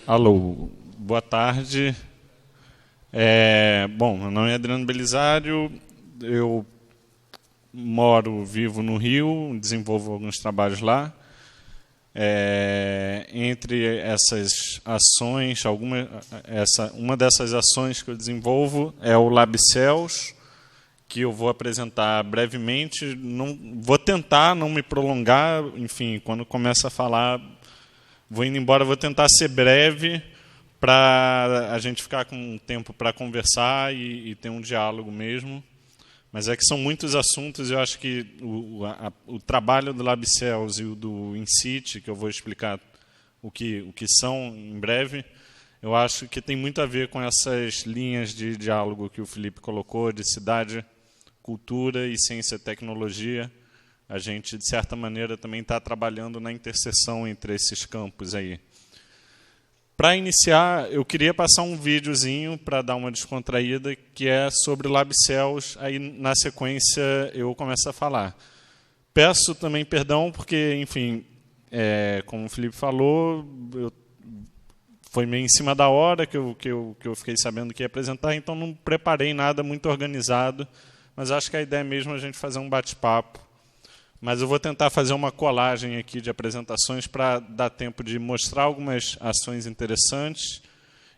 Alô, boa tarde. Bom, meu nome é Adriano Belisário, eu vivo no Rio, desenvolvo alguns trabalhos lá. Entre essas ações, uma dessas ações que eu desenvolvo é o LabCels, que eu vou apresentar brevemente. Vou tentar não me prolongar, enfim, quando começa a falar, vou indo embora, vou tentar ser breve para a gente ficar com tempo para conversar e ter um diálogo mesmo. Mas é que são muitos assuntos, eu acho que o trabalho do LabCels e o do InCity, que eu vou explicar o que são em breve, eu acho que tem muito a ver com essas linhas de diálogo que o Felipe colocou, de cidade, cultura e ciência e tecnologia. A gente, de certa maneira, também está trabalhando na interseção entre esses campos aí. Para iniciar, eu queria passar um videozinho para dar uma descontraída, que é sobre o LabCels, aí na sequência eu começo a falar. Peço também perdão, porque, enfim, como o Felipe falou, foi meio em cima da hora que eu fiquei sabendo que ia apresentar, então não preparei nada muito organizado, mas acho que a ideia mesmo é a gente fazer um bate-papo. Mas eu vou tentar fazer uma colagem aqui de apresentações para dar tempo de mostrar algumas ações interessantes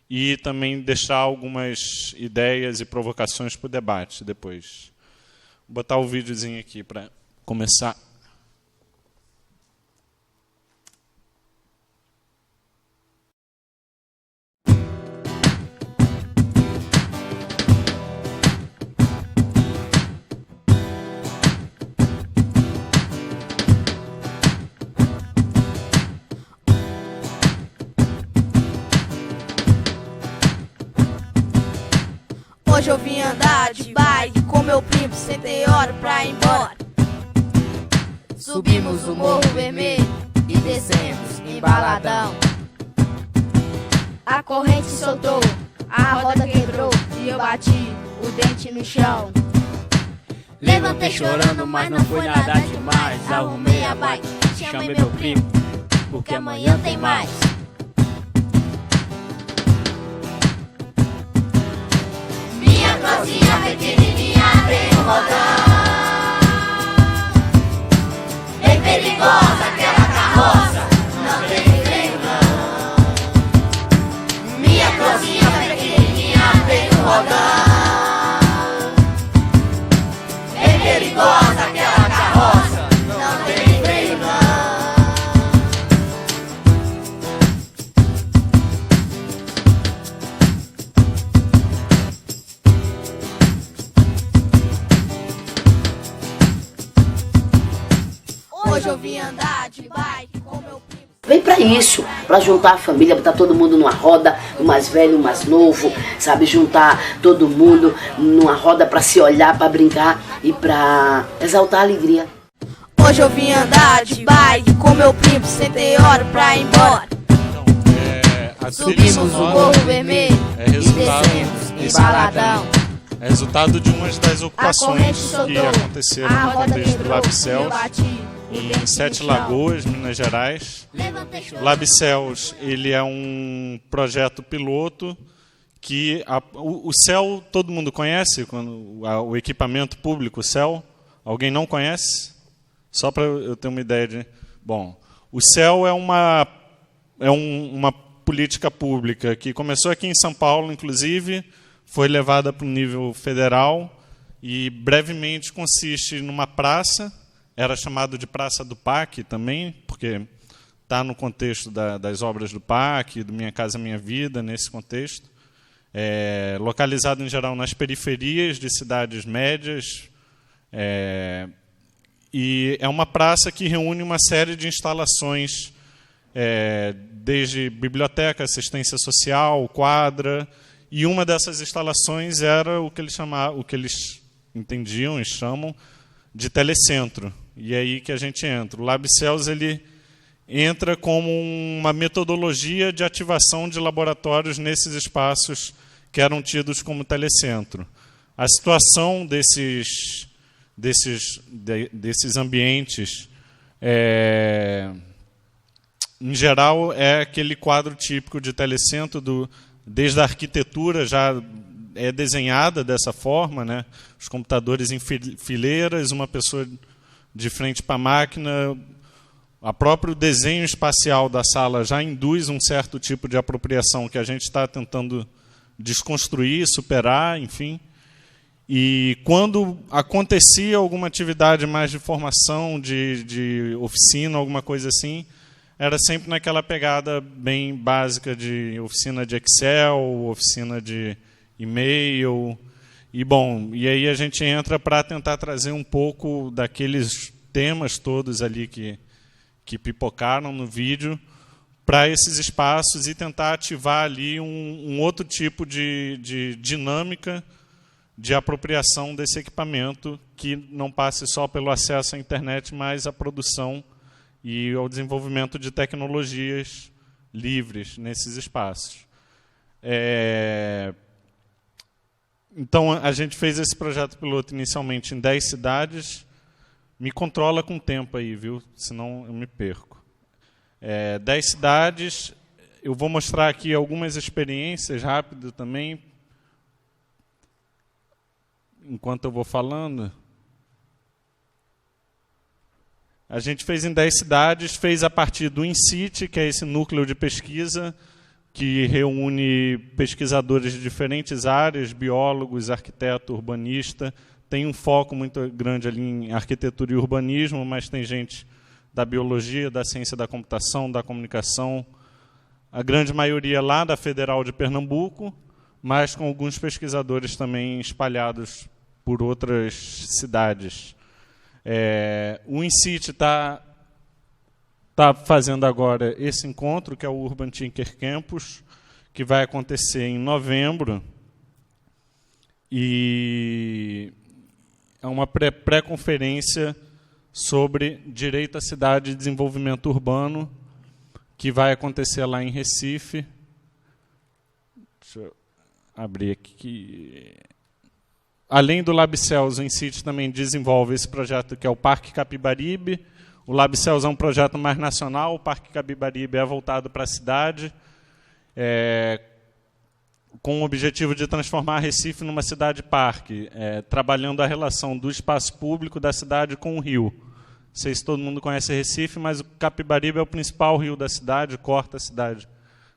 e também deixar algumas ideias e provocações para o debate depois. Vou botar o videozinho aqui para começar. Hoje eu vim andar de bike com meu primo, sentei hora pra ir embora. Subimos o Morro Vermelho e descemos embaladão. A corrente soltou, a roda quebrou e eu bati o dente no chão. Levantei chorando, mas não foi nada demais. Arrumei a bike, chamei meu primo, porque amanhã tem mais. Cozinha pequenininha, bem no rodão. Bem perigosa aquela carroça, não tem freio não. Minha cozinha pequenininha, bem no rodão. Bem perigosa aquela carroça, não tem freio não. Hoje eu vim andar de bike com meu primo. Vem pra isso, pra juntar a família, botar todo mundo numa roda, o mais velho, o mais novo, sabe? Juntar todo mundo numa roda pra se olhar, pra brincar e pra exaltar a alegria. Hoje eu vim andar de bike com meu primo, sentei hora pra ir embora. Subimos o Morro Vermelho e descemos embaladão. É resultado de uma das ocupações que aconteceram no contexto do LabCels em Sete Lagoas, Minas Gerais. O LabCels, ele é um projeto piloto que o CEL todo mundo conhece, o equipamento público, o CEL. Alguém não conhece? Só para eu ter uma ideia de... Bom, o CEL é uma política pública que começou aqui em São Paulo, inclusive, foi levada para o nível federal e brevemente consiste numa praça. Era chamado de Praça do PAC também, porque está no contexto das obras do PAC, do Minha Casa Minha Vida, nesse contexto. Localizado, em geral, nas periferias de cidades médias. E é uma praça que reúne uma série de instalações, desde biblioteca, assistência social, quadra. E uma dessas instalações era o que eles entendiam e chamam de telecentro. E é aí que a gente entra. O LabCels, ele entra como uma metodologia de ativação de laboratórios nesses espaços que eram tidos como telecentro. A situação desses ambientes em geral, é aquele quadro típico de telecentro, desde a arquitetura já é desenhada dessa forma, né? Os computadores em fileiras, uma pessoa de frente para a máquina. O próprio desenho espacial da sala já induz um certo tipo de apropriação que a gente está tentando desconstruir, superar, enfim. E quando acontecia alguma atividade mais de formação, de oficina, alguma coisa assim, era sempre naquela pegada bem básica de oficina de Excel, oficina de e-mail. E aí a gente entra para tentar trazer um pouco daqueles temas todos ali que pipocaram no vídeo para esses espaços e tentar ativar ali um outro tipo de dinâmica de apropriação desse equipamento que não passe só pelo acesso à internet, mas à produção e ao desenvolvimento de tecnologias livres nesses espaços. Então, a gente fez esse projeto piloto inicialmente em 10 cidades. Me controla com o tempo aí, viu? Senão eu me perco. 10 cidades. Eu vou mostrar aqui algumas experiências rápido também, enquanto eu vou falando. A gente fez em 10 cidades, fez a partir do InCity, que é esse núcleo de pesquisa, que reúne pesquisadores de diferentes áreas, biólogos, arquiteto, urbanista. Tem um foco muito grande ali em arquitetura e urbanismo, mas tem gente da biologia, da ciência da computação, da comunicação. A grande maioria lá da Federal de Pernambuco, mas com alguns pesquisadores também espalhados por outras cidades. O InCity está fazendo agora esse encontro, que é o Urban Thinker Campus, que vai acontecer em novembro. E é uma pré-conferência sobre direito à cidade e desenvolvimento urbano, que vai acontecer lá em Recife. Deixa eu abrir aqui. Além do LabCels, o InCity também desenvolve esse projeto que é o Parque Capibaribe. O LabCels é um projeto mais nacional, o Parque Capibaribe é voltado para a cidade, com o objetivo de transformar Recife numa cidade-parque, trabalhando a relação do espaço público da cidade com o rio. Não sei se todo mundo conhece Recife, mas o Capibaribe é o principal rio da cidade, corta a cidade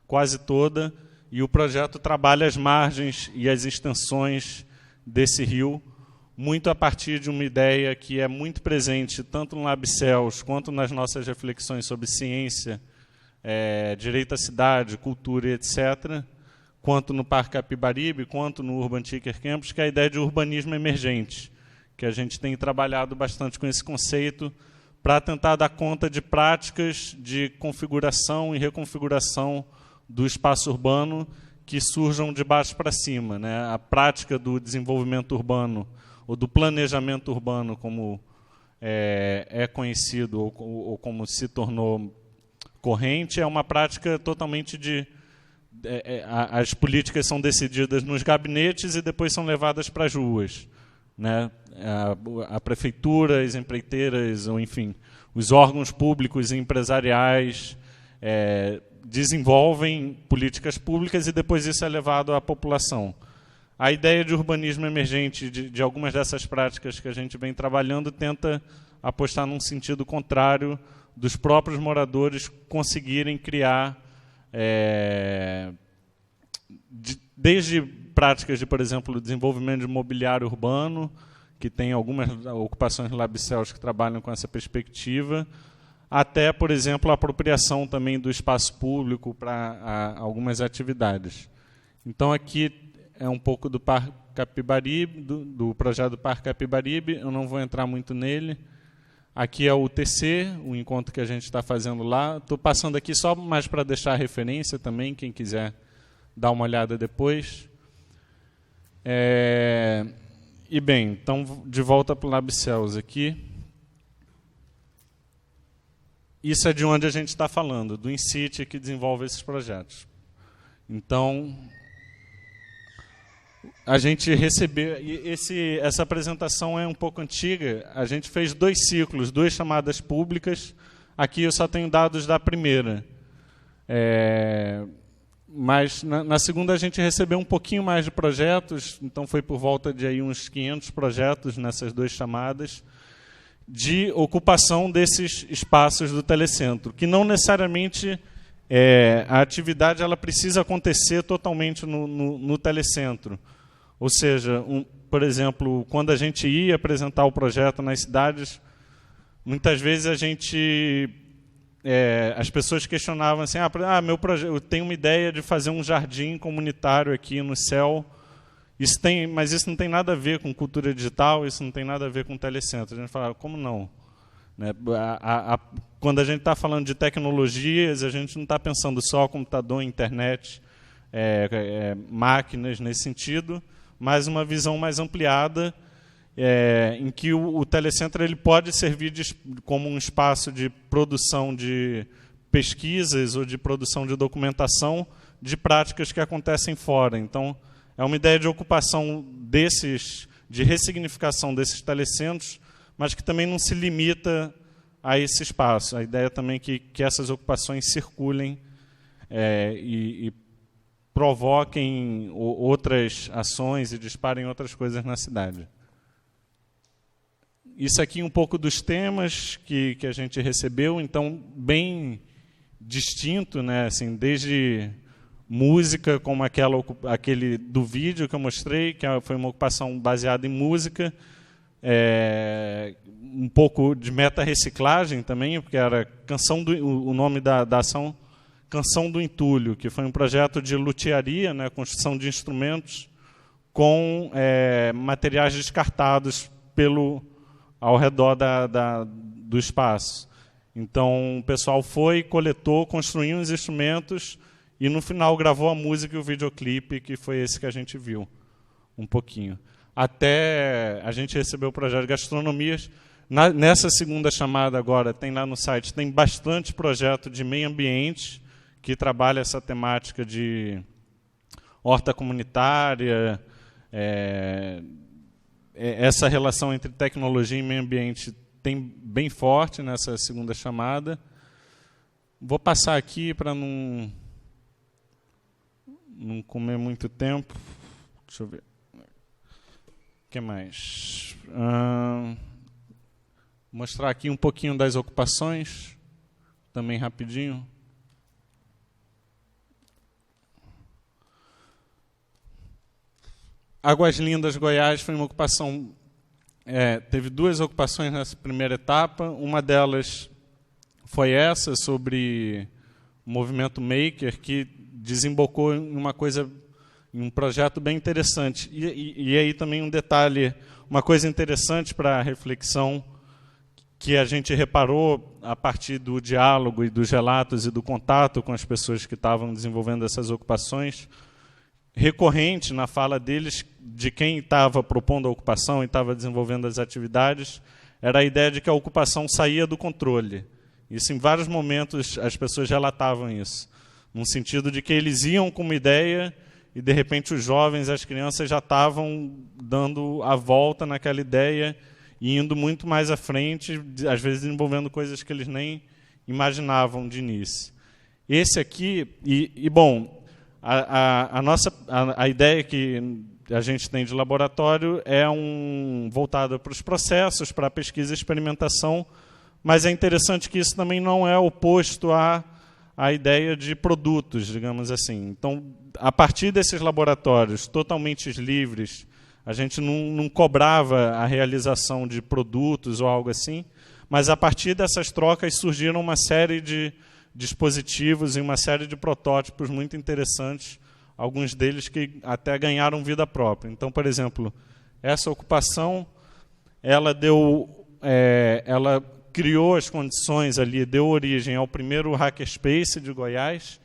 quase toda, e o projeto trabalha as margens e as extensões desse rio, muito a partir de uma ideia que é muito presente tanto no LabCels quanto nas nossas reflexões sobre ciência, direito à cidade, cultura, etc., quanto no Parque Capibaribe, quanto no Urban Thinker Campus, que é a ideia de urbanismo emergente, que a gente tem trabalhado bastante com esse conceito para tentar dar conta de práticas de configuração e reconfiguração do espaço urbano que surjam de baixo para cima, né? A prática do desenvolvimento urbano, ou do planejamento urbano, como é conhecido, ou como se tornou corrente, é uma prática totalmente as políticas são decididas nos gabinetes e depois são levadas para as ruas, né? A prefeitura, as empreiteiras, ou enfim, os órgãos públicos e empresariais desenvolvem políticas públicas e depois isso é levado à população. A ideia de urbanismo emergente, de algumas dessas práticas que a gente vem trabalhando, tenta apostar num sentido contrário dos próprios moradores conseguirem criar, desde práticas de, por exemplo, desenvolvimento de mobiliário urbano, que tem algumas ocupações LabCels que trabalham com essa perspectiva, até, por exemplo, a apropriação também do espaço público para algumas atividades. Então, aqui é um pouco do Parque Capibaribe, do projeto do Parque Capibaribe, eu não vou entrar muito nele. Aqui é o UTC, o encontro que a gente está fazendo lá. Estou passando aqui só mais para deixar a referência também, quem quiser dar uma olhada depois. E bem, então, de volta para o LabCels aqui. Isso é de onde a gente está falando, do InCity que desenvolve esses projetos. Então, a gente recebeu... Essa apresentação é um pouco antiga. A gente fez 2 ciclos, 2 chamadas públicas. Aqui eu só tenho dados da primeira. Mas na segunda a gente recebeu um pouquinho mais de projetos, então foi por volta de aí uns 500 projetos nessas 2 chamadas, de ocupação desses espaços do telecentro, que não necessariamente a atividade ela precisa acontecer totalmente no telecentro. Ou seja, por exemplo, quando a gente ia apresentar o projeto nas cidades, muitas vezes as pessoas questionavam assim, meu projeto, eu tenho uma ideia de fazer um jardim comunitário aqui no céu, mas isso não tem nada a ver com cultura digital, isso não tem nada a ver com telecentro. A gente falava, como não? Né? Quando a gente está falando de tecnologias, a gente não está pensando só computador, internet, máquinas nesse sentido, mas uma visão mais ampliada, em que o telecentro ele pode servir como um espaço de produção de pesquisas ou de produção de documentação de práticas que acontecem fora. Então, é uma ideia de ocupação de ressignificação desses telecentros, mas que também não se limita a esse espaço. A ideia também é que essas ocupações circulem e provoquem outras ações e disparem outras coisas na cidade. Isso aqui um pouco dos temas que a gente recebeu, então bem distinto, né? Assim, desde música, como aquele do vídeo que eu mostrei, que foi uma ocupação baseada em música, um pouco de meta-reciclagem também, porque era o nome da ação, Canção do Entulho, que foi um projeto de lutearia, né? Construção de instrumentos com materiais descartados ao redor do espaço. Então, o pessoal foi, coletou, construiu os instrumentos e, no final, gravou a música e o videoclipe, que foi esse que a gente viu, um pouquinho. Até a gente recebeu o projeto de gastronomias. Nessa segunda chamada agora, tem lá no site, tem bastante projeto de meio ambiente, que trabalha essa temática de horta comunitária, essa relação entre tecnologia e meio ambiente tem bem forte nessa segunda chamada. Vou passar aqui para não comer muito tempo. Deixa eu ver. O que mais? Mostrar aqui um pouquinho das ocupações, também rapidinho. Águas Lindas, Goiás, foi uma ocupação, teve 2 ocupações nessa primeira etapa. Uma delas foi essa, sobre o movimento maker, que desembocou em um projeto bem interessante. E aí também um detalhe, uma coisa interessante para a reflexão, que a gente reparou a partir do diálogo e dos relatos e do contato com as pessoas que estavam desenvolvendo essas ocupações, recorrente na fala deles, de quem estava propondo a ocupação e estava desenvolvendo as atividades, era a ideia de que a ocupação saía do controle. Isso, em vários momentos, as pessoas relatavam isso, no sentido de que eles iam com uma ideia e, de repente, os jovens, as crianças já estavam dando a volta naquela ideia e indo muito mais à frente, às vezes desenvolvendo coisas que eles nem imaginavam de início. Esse aqui, bom, a ideia que a gente tem de laboratório é voltada para os processos, para a pesquisa e experimentação, mas é interessante que isso também não é oposto à ideia de produtos, digamos assim. Então, a partir desses laboratórios totalmente livres, a gente não cobrava a realização de produtos ou algo assim, mas a partir dessas trocas surgiram uma série de dispositivos e uma série de protótipos muito interessantes, alguns deles que até ganharam vida própria. Então, por exemplo, essa ocupação, ela criou as condições ali, deu origem ao primeiro hackerspace de Goiás,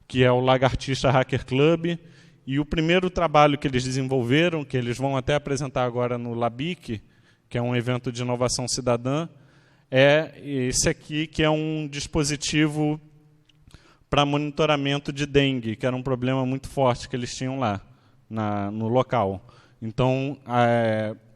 que é o Lagartixa Hacker Club, e o primeiro trabalho que eles desenvolveram, que eles vão até apresentar agora no LABIC, que é um evento de inovação cidadã, é esse aqui, que é um dispositivo para monitoramento de dengue, que era um problema muito forte que eles tinham lá, no local. Então,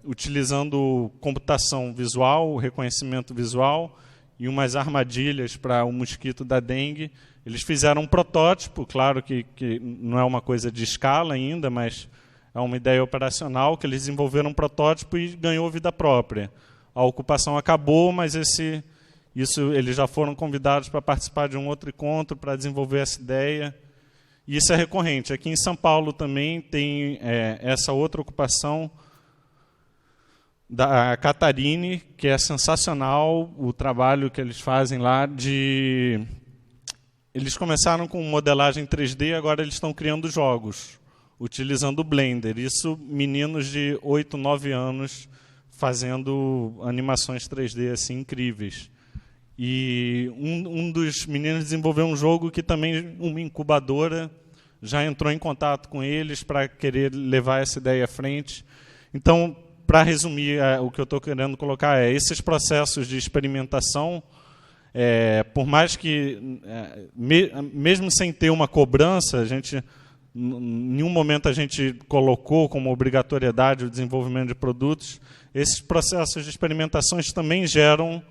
utilizando computação visual, reconhecimento visual e umas armadilhas para o mosquito da dengue, Eles fizeram um protótipo, claro que não é uma coisa de escala ainda, mas é uma ideia operacional, que eles desenvolveram um protótipo e ganhou vida própria. A ocupação acabou, mas eles já foram convidados para participar de um outro encontro, para desenvolver essa ideia. E isso é recorrente. Aqui em São Paulo também tem essa outra ocupação da Catarine, que é sensacional, o trabalho que eles fazem lá de... Eles começaram com modelagem 3D, agora eles estão criando jogos, utilizando o Blender. Isso, meninos de 8, 9 anos fazendo animações 3D assim, incríveis. E um dos meninos desenvolveu um jogo que também uma incubadora já entrou em contato com eles para querer levar essa ideia à frente. Então, para resumir, o que eu estou querendo colocar é esses processos de experimentação, por mais que, mesmo sem ter uma cobrança, em nenhum momento a gente colocou como obrigatoriedade o desenvolvimento de produtos, esses processos de experimentações também geram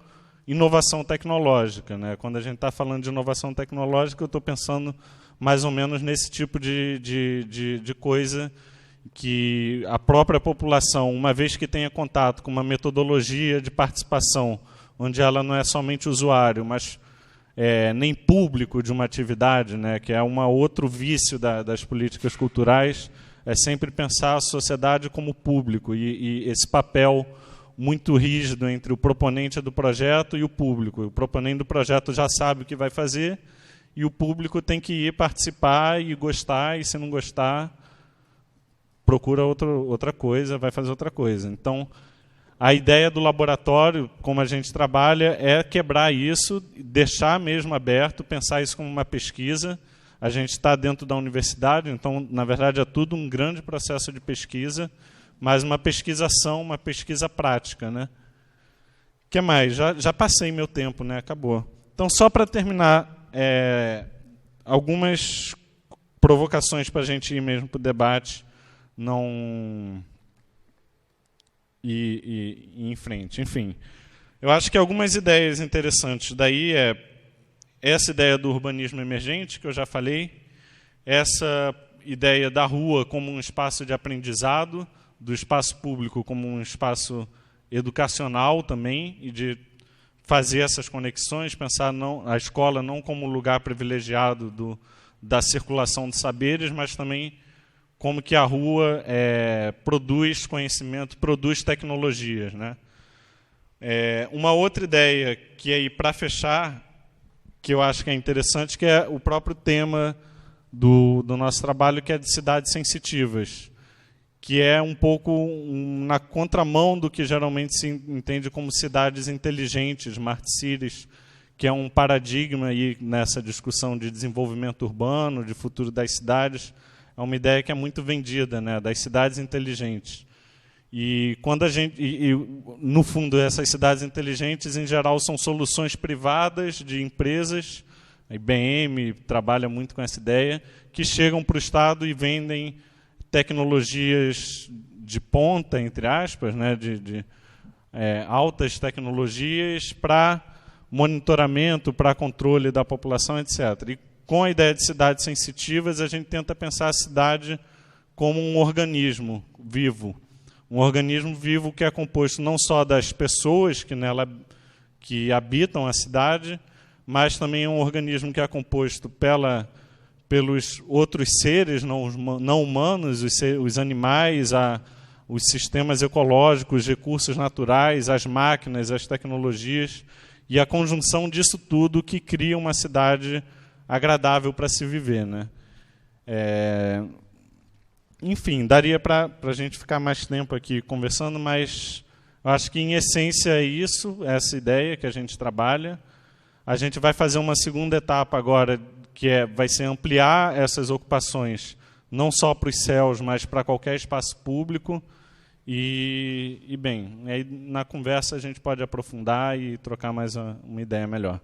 inovação tecnológica, né? Quando a gente está falando de inovação tecnológica, eu estou pensando mais ou menos nesse tipo de coisa que a própria população, uma vez que tenha contato com uma metodologia de participação, onde ela não é somente usuário, mas nem público de uma atividade, né, que é outro vício das políticas culturais, é sempre pensar a sociedade como público, e esse papel muito rígido entre o proponente do projeto e o público. O proponente do projeto já sabe o que vai fazer, e o público tem que ir participar e gostar, e se não gostar, procura outra coisa, vai fazer outra coisa. Então, a ideia do laboratório, como a gente trabalha, é quebrar isso, deixar mesmo aberto, pensar isso como uma pesquisa. A gente está dentro da universidade, então, na verdade, é tudo um grande processo de pesquisa, mas uma pesquisação, uma pesquisa prática, né? O que mais? Já passei meu tempo, né? Acabou. Então, só para terminar, algumas provocações para a gente ir mesmo para o debate, não ir em frente. Enfim, eu acho que algumas ideias interessantes daí essa ideia do urbanismo emergente, que eu já falei, essa ideia da rua como um espaço de aprendizado, do espaço público como um espaço educacional também, e de fazer essas conexões, pensar a escola não como lugar privilegiado da circulação de saberes, mas também como que a rua produz conhecimento, produz tecnologias, né? Uma outra ideia que aí, para fechar, que eu acho que é interessante, que é o próprio tema do nosso trabalho, que é de cidades sensitivas, que é um pouco na contramão do que geralmente se entende como cidades inteligentes, smart cities, que é um paradigma aí nessa discussão de desenvolvimento urbano, de futuro das cidades. É uma ideia que é muito vendida, né, das cidades inteligentes. E quando no fundo, essas cidades inteligentes, em geral, são soluções privadas de empresas. A IBM trabalha muito com essa ideia, que chegam para o Estado e vendem tecnologias de ponta, entre aspas, né, altas tecnologias para monitoramento, para controle da população, etc. E com a ideia de cidades sensitivas, a gente tenta pensar a cidade como um organismo vivo. Um organismo vivo que é composto não só das pessoas que habitam a cidade, mas também é um organismo que é composto pelos outros seres não humanos, os animais, os sistemas ecológicos, os recursos naturais, as máquinas, as tecnologias, e a conjunção disso tudo que cria uma cidade agradável para se viver, né? Enfim, daria para a gente ficar mais tempo aqui conversando, mas eu acho que, em essência, é isso, essa ideia que a gente trabalha. A gente vai fazer uma segunda etapa agora, que vai ser ampliar essas ocupações, não só para os céus, mas para qualquer espaço público. E bem, aí na conversa a gente pode aprofundar e trocar mais uma ideia melhor.